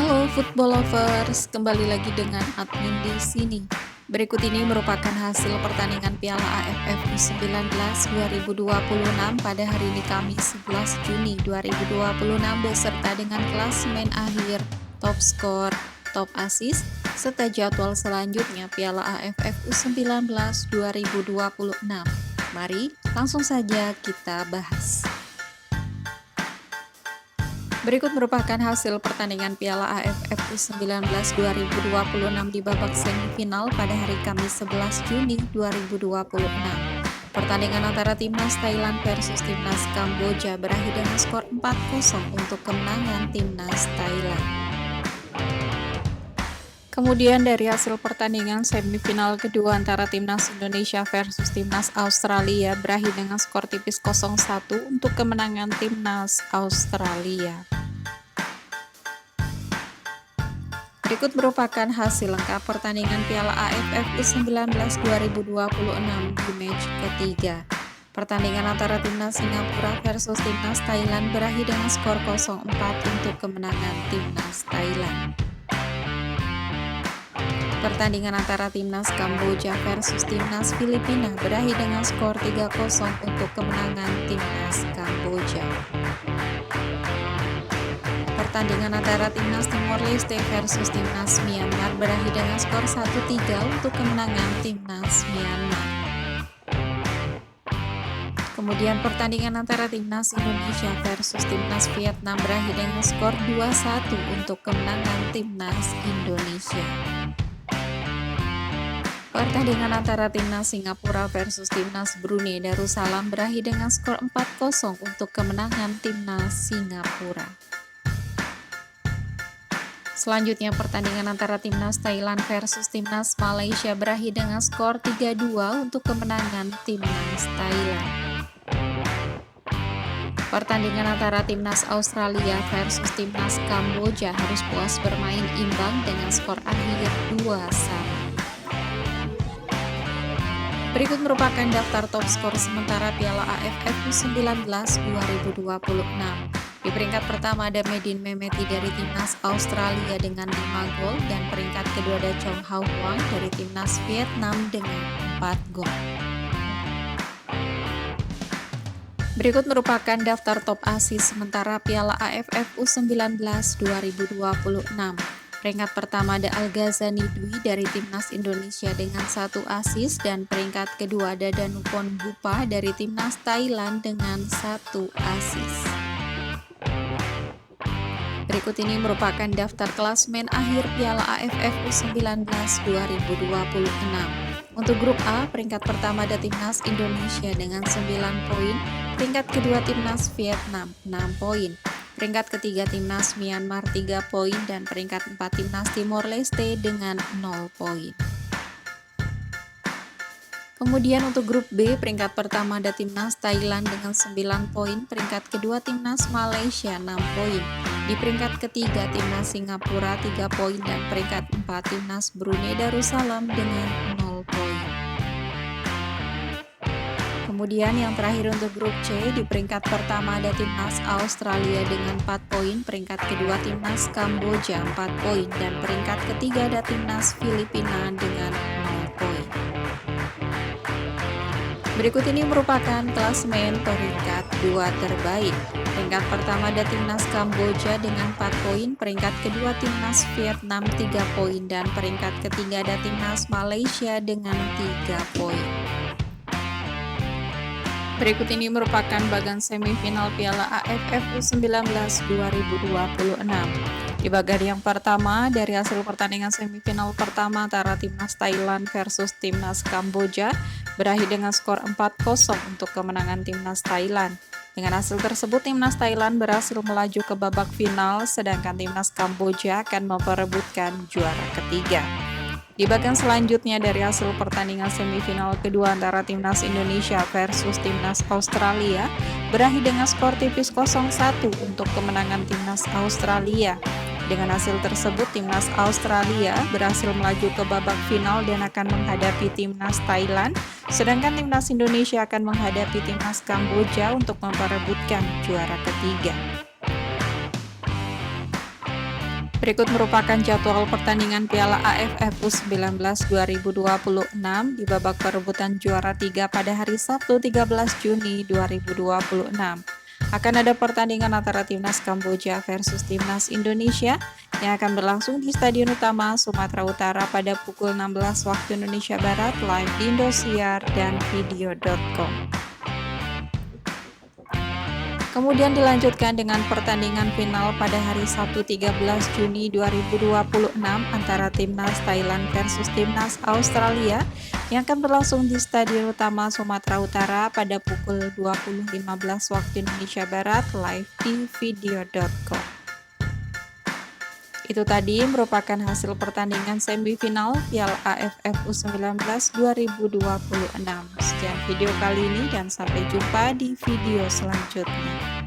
Halo Football Lovers, kembali lagi dengan admin di sini. Berikut ini merupakan hasil pertandingan Piala AFF U19 2026 pada hari ini Kamis 11 Juni 2026 beserta dengan klasemen akhir, top skor, top assist, serta jadwal selanjutnya Piala AFF U19 2026. Mari langsung saja kita bahas. Berikut merupakan hasil pertandingan Piala AFF U19 2026 di babak semifinal pada hari Kamis 11 Juni 2026. Pertandingan antara Timnas Thailand versus Timnas Kamboja berakhir dengan skor 4-0 untuk kemenangan Timnas Thailand. Kemudian dari hasil pertandingan semifinal kedua antara Timnas Indonesia versus Timnas Australia berakhir dengan skor tipis 0-1 untuk kemenangan Timnas Australia. Berikut merupakan hasil lengkap pertandingan Piala AFF U19 2026 di match ketiga. Pertandingan antara Timnas Singapura versus Timnas Thailand berakhir dengan skor 0-4 untuk kemenangan Timnas Thailand. Pertandingan antara Timnas Kamboja versus Timnas Filipina berakhir dengan skor 3-0 untuk kemenangan Timnas Kamboja. Pertandingan antara Timnas Timor Leste versus Timnas Myanmar berakhir dengan skor 1-3 untuk kemenangan Timnas Myanmar. Kemudian pertandingan antara Timnas Indonesia versus Timnas Vietnam berakhir dengan skor 2-1 untuk kemenangan Timnas Indonesia. Pertandingan antara Timnas Singapura versus Timnas Brunei Darussalam berakhir dengan skor 4-0 untuk kemenangan Timnas Singapura. Selanjutnya pertandingan antara Timnas Thailand versus Timnas Malaysia berakhir dengan skor 3-2 untuk kemenangan Timnas Thailand. Pertandingan antara Timnas Australia versus Timnas Kamboja harus puas bermain imbang dengan skor akhir 2-1. Berikut merupakan daftar top skor sementara Piala AFF U19 2026. Di peringkat pertama ada Medin Mehmeti dari Timnas Australia dengan 5 gol dan peringkat kedua ada Chong Hao Huang dari Timnas Vietnam dengan 4 gol. Berikut merupakan daftar top assist sementara Piala AFF U19 2026. Peringkat pertama ada Al-Ghazani Dwi dari Timnas Indonesia dengan 1 assist dan peringkat kedua ada Danupon Bupa dari Timnas Thailand dengan 1 assist. Berikut ini merupakan daftar klasemen akhir Piala AFF U19 2026. Untuk grup A, peringkat pertama ada Timnas Indonesia dengan 9 poin, peringkat kedua Timnas Vietnam 6 poin, peringkat ketiga Timnas Myanmar 3 poin, dan peringkat 4 Timnas Timor Leste dengan 0 poin. Kemudian untuk grup B, peringkat pertama ada Timnas Thailand dengan 9 poin, peringkat kedua Timnas Malaysia 6 poin, di peringkat ketiga Timnas Singapura 3 poin, dan peringkat 4 Timnas Brunei Darussalam dengan 0 poin. Kemudian yang terakhir untuk grup C, di peringkat pertama ada Timnas Australia dengan 4 poin, peringkat kedua Timnas Kamboja 4 poin, dan peringkat ketiga ada Timnas Filipina dengan 0 poin. Berikut ini merupakan klasemen peringkat 2 terbaik. Peringkat pertama ada Timnas Kamboja dengan 4 poin, peringkat kedua Timnas Vietnam 3 poin, dan peringkat ketiga ada Timnas Malaysia dengan 3 poin. Berikut ini merupakan bagan semifinal Piala AFF U19 2026. Di bagan yang pertama, dari hasil pertandingan semifinal pertama antara Timnas Thailand versus Timnas Kamboja berakhir dengan skor 4-0 untuk kemenangan Timnas Thailand. Dengan hasil tersebut, Timnas Thailand berhasil melaju ke babak final, sedangkan Timnas Kamboja akan memperebutkan juara ketiga. Di bagian selanjutnya dari hasil pertandingan semifinal kedua antara Timnas Indonesia versus Timnas Australia berakhir dengan skor tipis 0-1 untuk kemenangan Timnas Australia. Dengan hasil tersebut, Timnas Australia berhasil melaju ke babak final dan akan menghadapi Timnas Thailand, sedangkan Timnas Indonesia akan menghadapi Timnas Kamboja untuk memperebutkan juara ketiga. Berikut merupakan jadwal pertandingan Piala AFF U19 2026 di babak perebutan juara 3 pada hari Sabtu 13 Juni 2026. Akan ada pertandingan antara Timnas Kamboja versus Timnas Indonesia yang akan berlangsung di Stadion Utama Sumatera Utara pada pukul 16 waktu Indonesia Barat live di Indosiar dan video.com. Kemudian dilanjutkan dengan pertandingan final pada hari Sabtu 13 Juni 2026 antara Timnas Thailand versus Timnas Australia yang akan berlangsung di Stadion Utama Sumatera Utara pada pukul 20.15 waktu Indonesia Barat live di video.com. Itu tadi merupakan hasil pertandingan semifinal Piala AFF U19 2026. Sekian video kali ini dan sampai jumpa di video selanjutnya.